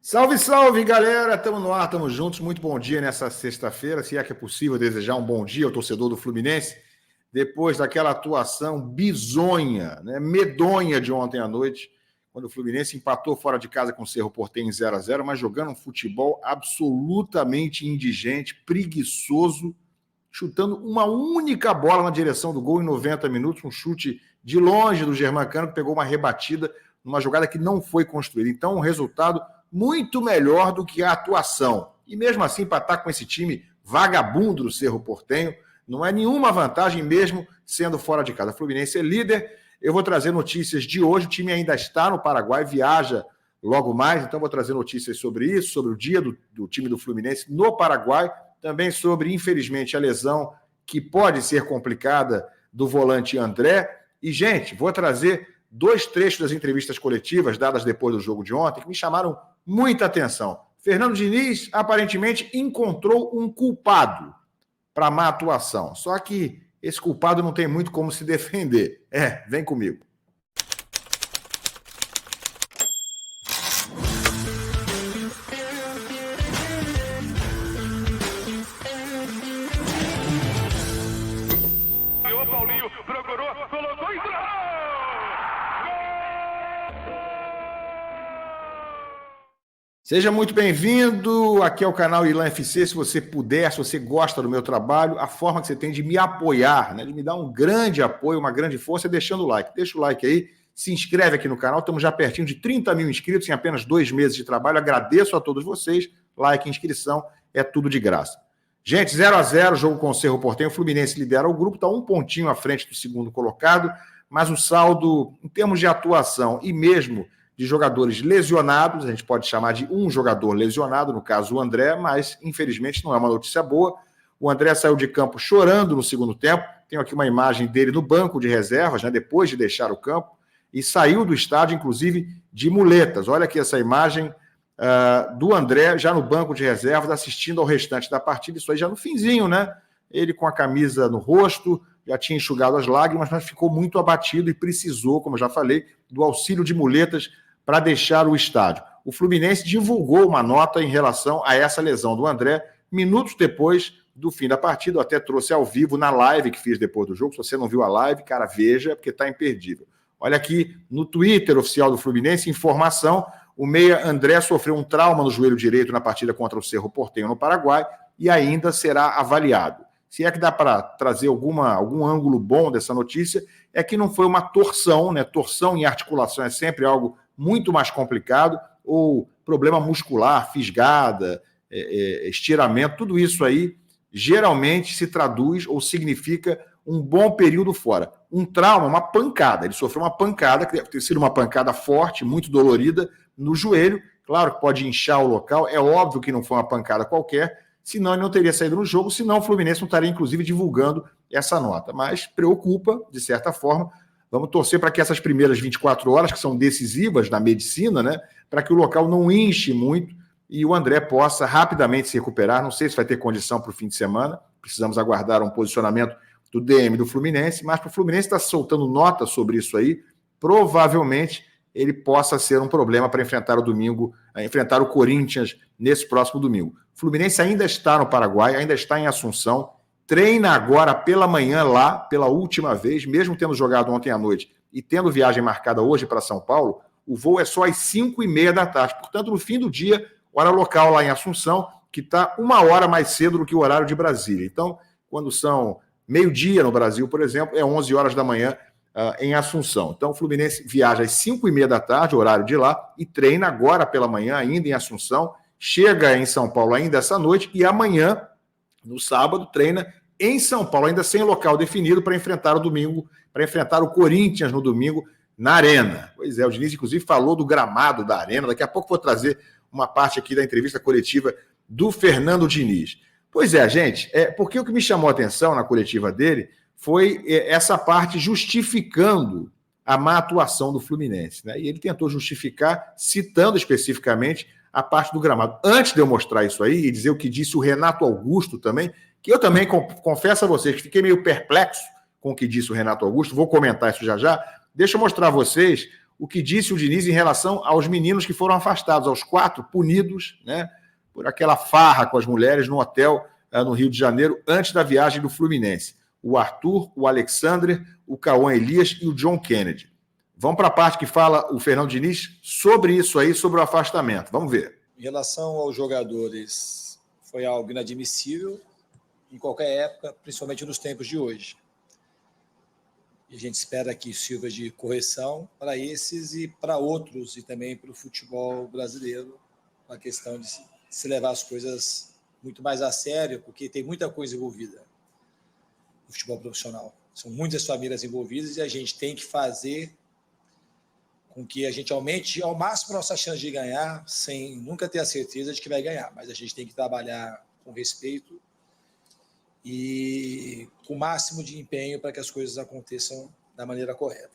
Salve, salve, galera! Estamos no ar, estamos juntos. Muito bom dia nessa sexta-feira. Se é que é possível desejar um bom dia ao torcedor do Fluminense, depois daquela atuação bizonha, né, medonha de ontem à noite, quando o Fluminense empatou fora de casa com o Cerro Porteño em 0-0, mas jogando um futebol absolutamente indigente, preguiçoso, chutando uma única bola na direção do gol em 90 minutos, um chute de longe do Germancano, que pegou uma rebatida numa jogada que não foi construída. Então, um resultado muito melhor do que a atuação. E mesmo assim, para estar com esse time vagabundo do Cerro Porteño, não é nenhuma vantagem mesmo sendo fora de casa. A Fluminense é líder. Eu vou trazer notícias de hoje. O time ainda está no Paraguai, viaja logo mais. Então, vou trazer notícias sobre isso, sobre o dia do time do Fluminense no Paraguai. Também sobre, infelizmente, a lesão que pode ser complicada do volante André. E, gente, vou trazer dois trechos das entrevistas coletivas dadas depois do jogo de ontem que me chamaram muita atenção. Fernando Diniz aparentemente encontrou um culpado para a má atuação. Só que esse culpado não tem muito como se defender. Vem comigo. Paulinho procurou, colocou e entrou! Seja muito bem-vindo, aqui é o canal Ilan FC. Se você puder, se você gosta do meu trabalho, a forma que você tem de me apoiar, né, de me dar um grande apoio, uma grande força, é deixando o like. Deixa o like aí, se inscreve aqui no canal, estamos já pertinho de 30 mil inscritos em apenas 2 meses de trabalho. Agradeço a todos vocês, like, inscrição, é tudo de graça. Gente, 0-0, jogo com o Cerro Porteño, o Fluminense lidera o grupo, está um pontinho à frente do segundo colocado, mas o saldo, em termos de atuação e mesmo de jogadores lesionados, a gente pode chamar de um jogador lesionado, no caso o André, mas infelizmente não é uma notícia boa. O André saiu de campo chorando no segundo tempo, tenho aqui uma imagem dele no banco de reservas, né, depois de deixar o campo, e saiu do estádio, inclusive, de muletas. Olha aqui essa imagem do André, já no banco de reservas, assistindo ao restante da partida, isso aí já no finzinho, né? Ele com a camisa no rosto, já tinha enxugado as lágrimas, mas ficou muito abatido e precisou, como eu já falei, do auxílio de muletas para deixar o estádio. O Fluminense divulgou uma nota em relação a essa lesão do André, minutos depois do fim da partida. Eu até trouxe ao vivo na live que fiz depois do jogo. Se você não viu a live, cara, veja, porque está imperdível. Olha aqui no Twitter oficial do Fluminense, informação: o meia André sofreu um trauma no joelho direito na partida contra o Cerro Porteño no Paraguai e ainda será avaliado. Se é que dá para trazer algum ângulo bom dessa notícia, é que não foi uma torção, né? Torção em articulação é sempre algo muito mais complicado, ou problema muscular, fisgada, estiramento, tudo isso aí geralmente se traduz ou significa um bom período fora. Um trauma, uma pancada, ele sofreu uma pancada, que deve ter sido uma pancada forte, muito dolorida, no joelho, claro que pode inchar o local, é óbvio que não foi uma pancada qualquer, senão ele não teria saído no jogo, senão o Fluminense não estaria, inclusive, divulgando essa nota. Mas preocupa, de certa forma. Vamos torcer para que essas primeiras 24 horas, que são decisivas na medicina, né, para que o local não inche muito e o André possa rapidamente se recuperar. Não sei se vai ter condição para o fim de semana, precisamos aguardar um posicionamento do DM do Fluminense, mas para o Fluminense estar soltando nota sobre isso aí, provavelmente ele possa ser um problema para enfrentar o domingo, enfrentar o Corinthians nesse próximo domingo. O Fluminense ainda está no Paraguai, ainda está em Assunção, treina agora pela manhã lá, pela última vez, mesmo tendo jogado ontem à noite e tendo viagem marcada hoje para São Paulo, o voo é só às 5h30 da tarde. Portanto, no fim do dia, hora local lá em Assunção, que está 1 hora mais cedo do que o horário de Brasília. Então, quando são meio-dia no Brasil, por exemplo, é 11 horas da manhã em Assunção. Então, o Fluminense viaja às 5h30 da tarde, horário de lá, e treina agora pela manhã, ainda em Assunção, chega em São Paulo ainda essa noite, e amanhã, no sábado, treina em São Paulo, ainda sem local definido, para enfrentar o domingo, para enfrentar o Corinthians no domingo, na Arena. Pois é, o Diniz, inclusive, falou do gramado da Arena. Daqui a pouco vou trazer uma parte aqui da entrevista coletiva do Fernando Diniz. Pois é, gente, porque o que me chamou a atenção na coletiva dele foi essa parte justificando a má atuação do Fluminense, né? E ele tentou justificar, citando especificamente a parte do gramado. Antes de eu mostrar isso aí e dizer o que disse o Renato Augusto também, que eu também confesso a vocês que fiquei meio perplexo com o que disse o Renato Augusto, vou comentar isso já já, deixa eu mostrar a vocês o que disse o Diniz em relação aos meninos que foram afastados, aos 4 punidos, né, por aquela farra com as mulheres no hotel no Rio de Janeiro, antes da viagem do Fluminense. O Arthur, o Alexandre, o Cauã Elias e o John Kennedy. Vamos para a parte que fala o Fernando Diniz sobre isso aí, sobre o afastamento. Vamos ver. Em relação aos jogadores, foi algo inadmissível em qualquer época, principalmente nos tempos de hoje. E a gente espera que sirva de correção para esses e para outros, e também para o futebol brasileiro, a questão de se levar as coisas muito mais a sério, porque tem muita coisa envolvida no futebol profissional. São muitas famílias envolvidas e a gente tem que fazer com que a gente aumente ao máximo a nossa chance de ganhar, sem nunca ter a certeza de que vai ganhar. Mas a gente tem que trabalhar com respeito e com o máximo de empenho para que as coisas aconteçam da maneira correta.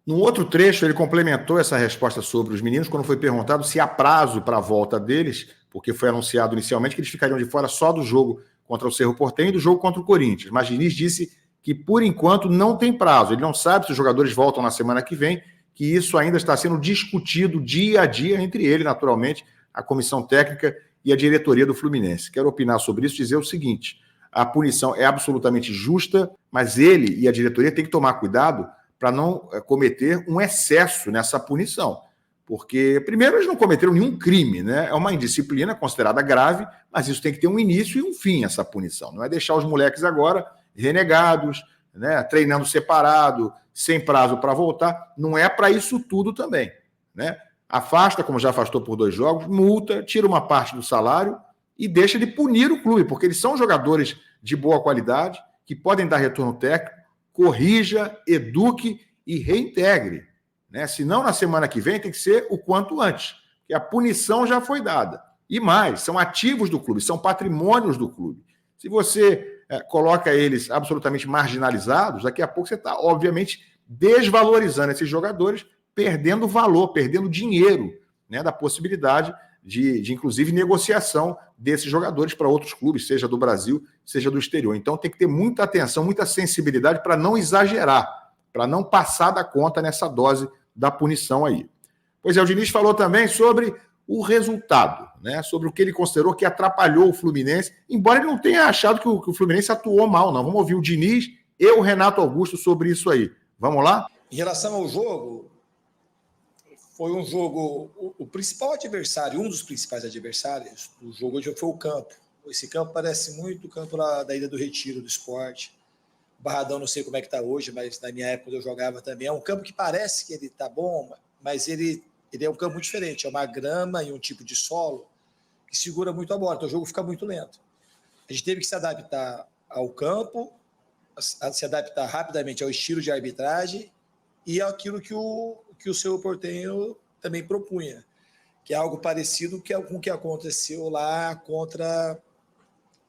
Num outro trecho, ele complementou essa resposta sobre os meninos quando foi perguntado se há prazo para a volta deles, porque foi anunciado inicialmente que eles ficariam de fora só do jogo contra o Cerro Porteño e do jogo contra o Corinthians. Mas Diniz disse que, por enquanto, não tem prazo. Ele não sabe se os jogadores voltam na semana que vem, que isso ainda está sendo discutido dia a dia entre ele, naturalmente, a comissão técnica e a diretoria do Fluminense. Quero opinar sobre isso e dizer o seguinte: a punição é absolutamente justa, mas ele e a diretoria têm que tomar cuidado para não cometer um excesso nessa punição. Porque, primeiro, eles não cometeram nenhum crime, né? É uma indisciplina considerada grave, mas isso tem que ter um início e um fim, essa punição. Não é deixar os moleques agora renegados, né, treinando separado, sem prazo para voltar. Não é para isso tudo também, né? Afasta, como já afastou por 2 jogos, multa, tira uma parte do salário e deixa de punir o clube, porque eles são jogadores de boa qualidade, que podem dar retorno técnico, corrija, eduque e reintegre, né? Senão, na semana que vem, tem que ser o quanto antes, porque a punição já foi dada. E mais, são ativos do clube, são patrimônios do clube. Se você coloca eles absolutamente marginalizados, daqui a pouco você está, obviamente, desvalorizando esses jogadores, perdendo valor, perdendo dinheiro, né, da possibilidade de, inclusive, negociação desses jogadores para outros clubes, seja do Brasil, seja do exterior. Então, tem que ter muita atenção, muita sensibilidade para não exagerar, para não passar da conta nessa dose da punição aí. Pois é, o Diniz falou também sobre o resultado, né? Sobre o que ele considerou que atrapalhou o Fluminense, embora ele não tenha achado que o Fluminense atuou mal, não. Vamos ouvir o Diniz e o Renato Augusto sobre isso aí. Vamos lá? Em relação ao jogo, foi um jogo... O principal adversário, um dos principais adversários do jogo hoje foi o campo. Esse campo parece muito o campo da Ilha do Retiro, do Sport. O Barradão, não sei como é que está hoje, mas na minha época, quando eu jogava também, é um campo que parece que ele está bom, mas ele é um campo muito diferente. É uma grama e um tipo de solo que segura muito a bola. Então o jogo fica muito lento. A gente teve que se adaptar ao campo, se adaptar rapidamente ao estilo de arbitragem e àquilo que o Cerro Porteño também propunha, que é algo parecido com o que aconteceu lá contra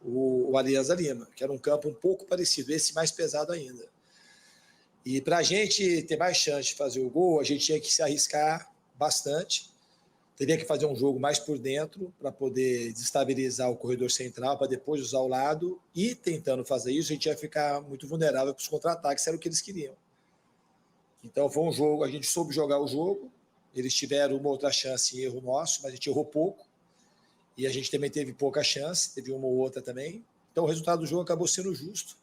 o Alianza Lima, que era um campo um pouco parecido, esse mais pesado ainda. E para a gente ter mais chance de fazer o gol, a gente tinha que se arriscar bastante, teria que fazer um jogo mais por dentro para poder desestabilizar o corredor central, para depois usar o lado, e tentando fazer isso, a gente ia ficar muito vulnerável para os contra-ataques, era o que eles queriam. Então foi um jogo, a gente soube jogar o jogo, eles tiveram uma outra chance em erro nosso, mas a gente errou pouco, e a gente também teve pouca chance, teve uma ou outra também. Então o resultado do jogo acabou sendo justo,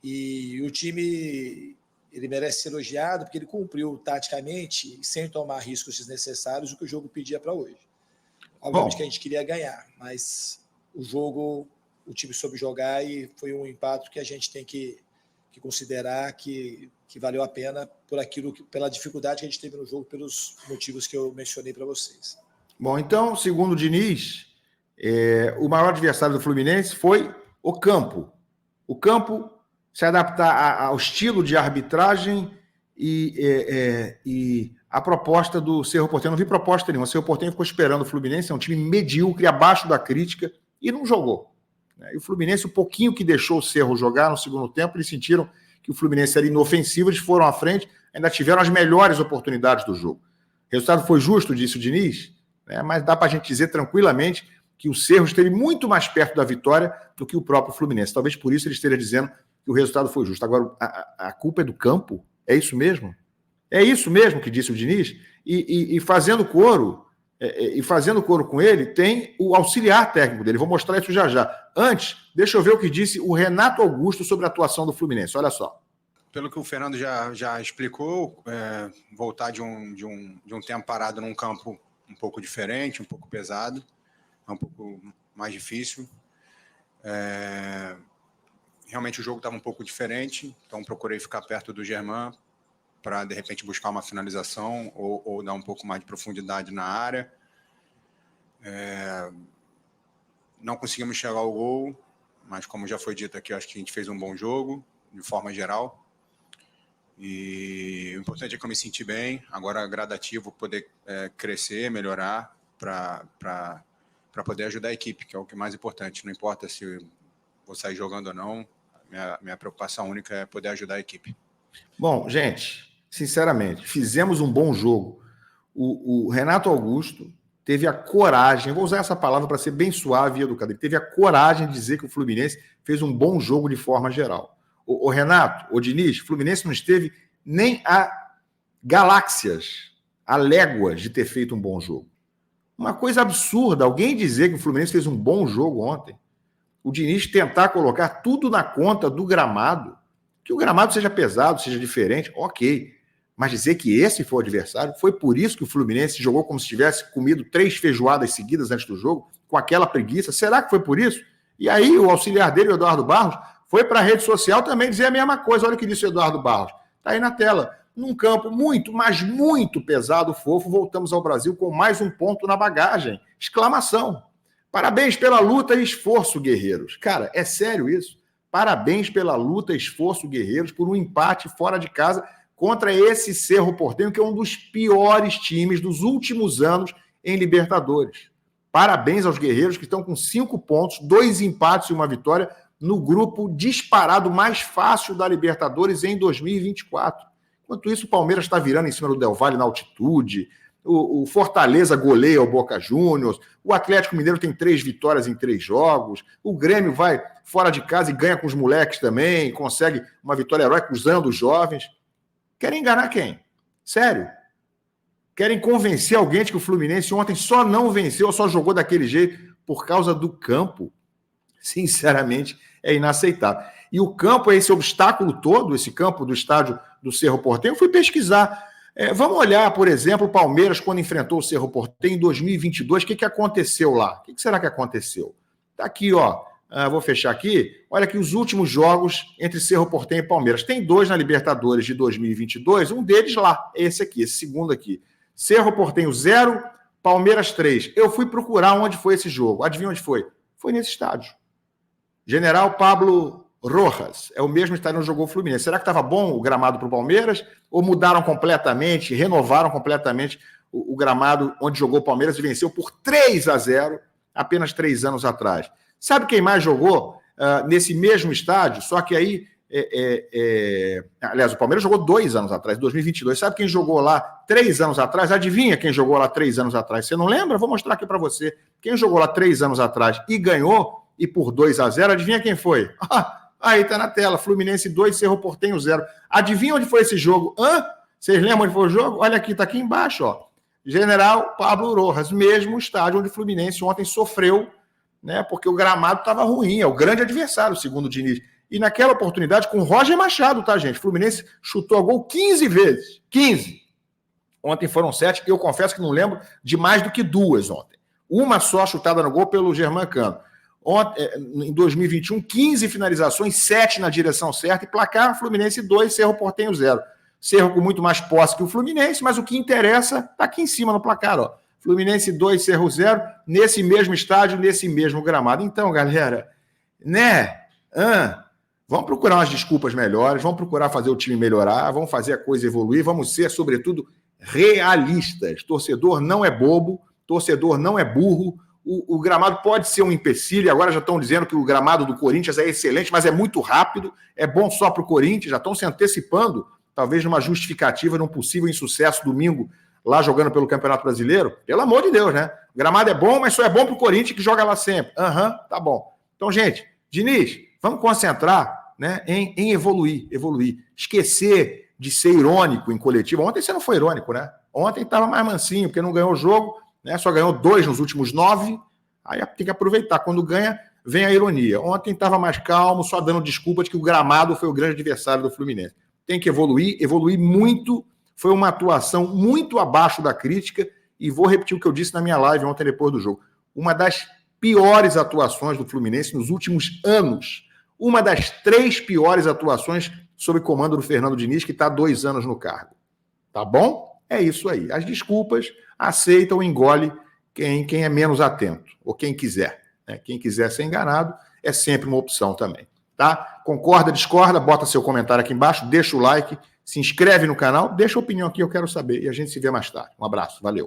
e o time... ele merece ser elogiado porque ele cumpriu taticamente, sem tomar riscos desnecessários, o que o jogo pedia para hoje. Obviamente que a gente queria ganhar, mas o jogo, o time soube jogar e foi um empate que a gente tem que considerar que valeu a pena pela dificuldade que a gente teve no jogo, pelos motivos que eu mencionei para vocês. Bom, então, segundo o Diniz, o maior adversário do Fluminense foi o campo. O campo se adaptar ao estilo de arbitragem e a proposta do Cerro Porteño. Não vi proposta nenhuma. O Cerro Porteño ficou esperando o Fluminense, é um time medíocre, abaixo da crítica, e não jogou. E o Fluminense, o pouquinho que deixou o Cerro jogar no segundo tempo, eles sentiram que o Fluminense era inofensivo, eles foram à frente, ainda tiveram as melhores oportunidades do jogo. O resultado foi justo, disse o Diniz, mas dá para a gente dizer tranquilamente que o Cerro esteve muito mais perto da vitória do que o próprio Fluminense. Talvez por isso ele esteja dizendo que o resultado foi justo. Agora, a culpa é do campo? É isso mesmo? É isso mesmo que disse o Diniz? E fazendo coro, com ele, tem o auxiliar técnico dele. Vou mostrar isso já já. Antes, deixa eu ver o que disse o Renato Augusto sobre a atuação do Fluminense. Olha só. Pelo que o Fernando já explicou, voltar de um tempo parado num campo um pouco diferente, um pouco pesado, um pouco mais difícil. Realmente o jogo estava um pouco diferente, então procurei ficar perto do Germán para, de repente, buscar uma finalização ou dar um pouco mais de profundidade na área. Não conseguimos chegar ao gol, mas, como já foi dito aqui, acho que a gente fez um bom jogo, de forma geral. E o importante é que eu me senti bem, agora gradativo poder crescer, melhorar, para poder ajudar a equipe, que é o que é mais importante. Não importa se vou sair jogando ou não, minha preocupação única é poder ajudar a equipe. Bom, gente, sinceramente, fizemos um bom jogo. O Renato Augusto teve a coragem, vou usar essa palavra para ser bem suave e educado, ele teve a coragem de dizer que o Fluminense fez um bom jogo de forma geral. O Renato, o Diniz, o Fluminense não esteve nem a galáxias, a léguas de ter feito um bom jogo. Uma coisa absurda, alguém dizer que o Fluminense fez um bom jogo ontem. O Diniz tentar colocar tudo na conta do gramado, que o gramado seja pesado, seja diferente, ok. Mas dizer que esse foi o adversário, foi por isso que o Fluminense jogou como se tivesse comido 3 feijoadas seguidas antes do jogo, com aquela preguiça. Será que foi por isso? E aí o auxiliar dele, o Eduardo Barros, foi para a rede social também dizer a mesma coisa. Olha o que disse o Eduardo Barros. Está aí na tela. Num campo muito, mas muito pesado, fofo, voltamos ao Brasil com mais um ponto na bagagem. Exclamação. Parabéns pela luta e esforço, guerreiros. Cara, é sério isso? Parabéns pela luta e esforço, guerreiros, por um empate fora de casa contra esse Cerro Porteño, que é um dos piores times dos últimos anos em Libertadores. Parabéns aos guerreiros que estão com 5 pontos, 2 empates e 1 vitória no grupo disparado mais fácil da Libertadores em 2024. Enquanto isso, o Palmeiras está virando em cima do Del Valle na altitude, o Fortaleza goleia o Boca Juniors, o Atlético Mineiro tem 3 vitórias em 3 jogos, o Grêmio vai fora de casa e ganha com os moleques também, consegue uma vitória heróica usando os jovens. Querem enganar quem? Sério? Querem convencer alguém de que o Fluminense ontem só não venceu, só jogou daquele jeito por causa do campo? Sinceramente, é inaceitável. E o campo é esse obstáculo todo, esse campo do estádio do Cerro Porteño. Eu fui pesquisar. Vamos olhar, por exemplo, o Palmeiras quando enfrentou o Cerro Porteño em 2022. O que aconteceu lá? O que será que aconteceu? Está aqui, ó. Vou fechar aqui. Olha aqui os últimos jogos entre Cerro Porteño e Palmeiras. Tem 2 na Libertadores de 2022. Um deles lá, esse aqui, esse segundo aqui. Cerro Porteño 0, Palmeiras 3. Eu fui procurar onde foi esse jogo. Adivinha onde foi? Foi nesse estádio. General Pablo Rojas, é o mesmo estádio onde jogou o Fluminense. Será que estava bom o gramado para o Palmeiras? Ou mudaram completamente, renovaram completamente o gramado onde jogou o Palmeiras e venceu por 3-0 apenas 3 anos atrás? Sabe quem mais jogou nesse mesmo estádio? Só que aí, aliás, o Palmeiras jogou 2 anos atrás, 2022. Sabe quem jogou lá 3 anos atrás? Adivinha quem jogou lá 3 anos atrás? Você não lembra? Vou mostrar aqui para você. Quem jogou lá 3 anos atrás e ganhou, e por 2-0, adivinha quem foi? Aí tá na tela, Fluminense 2, Cerro Porteño 0. Adivinha onde foi esse jogo? Vocês lembram onde foi o jogo? Olha aqui, tá aqui embaixo, ó. General Pablo Rojas, mesmo estádio onde o Fluminense ontem sofreu, né? Porque o gramado estava ruim, é o grande adversário, segundo o Diniz. E naquela oportunidade, com o Roger Machado, tá, gente? O Fluminense chutou a gol 15 vezes. 15. Ontem foram 7, eu confesso que não lembro de mais do que 2 ontem. Uma só chutada no gol pelo Germán Cano. Ontem, em 2021, 15 finalizações, 7 na direção certa, e placar Fluminense 2, Cerro Porteño 0. Cerro com muito mais posse que o Fluminense, mas o que interessa está aqui em cima no placar, ó. Fluminense 2, Cerro 0, nesse mesmo estádio, nesse mesmo gramado. Então, galera, né? Vamos procurar umas desculpas melhores, vamos procurar fazer o time melhorar, vamos fazer a coisa evoluir, vamos ser, sobretudo, realistas. Torcedor não é bobo, torcedor não é burro. O gramado pode ser um empecilho, e agora já estão dizendo que o gramado do Corinthians é excelente, mas é muito rápido, é bom só para o Corinthians, já estão se antecipando, talvez numa justificativa, num possível insucesso domingo, lá jogando pelo Campeonato Brasileiro. Pelo amor de Deus, né? O gramado é bom, mas só é bom para o Corinthians que joga lá sempre. Tá bom. Então, gente, Diniz, vamos concentrar, né, em evoluir. Esquecer de ser irônico em coletiva. Ontem você não foi irônico, né? Ontem estava mais mansinho, porque não ganhou o jogo, né? Só ganhou 2 nos últimos 9. Aí tem que aproveitar. Quando ganha, vem a ironia. Ontem estava mais calmo, só dando desculpa de que o gramado foi o grande adversário do Fluminense. Tem que evoluir muito. Foi uma atuação muito abaixo da crítica. E vou repetir o que eu disse na minha live ontem depois do jogo. Uma das piores atuações do Fluminense nos últimos anos. Uma das 3 piores atuações sob comando do Fernando Diniz, que está há 2 anos no cargo. Tá bom? É isso aí. As desculpas, aceita ou engole quem é menos atento, ou quem quiser. Né? Quem quiser ser enganado é sempre uma opção também. Tá? Concorda, discorda, bota seu comentário aqui embaixo, deixa o like, se inscreve no canal, deixa a opinião aqui, eu quero saber. E a gente se vê mais tarde. Um abraço, valeu.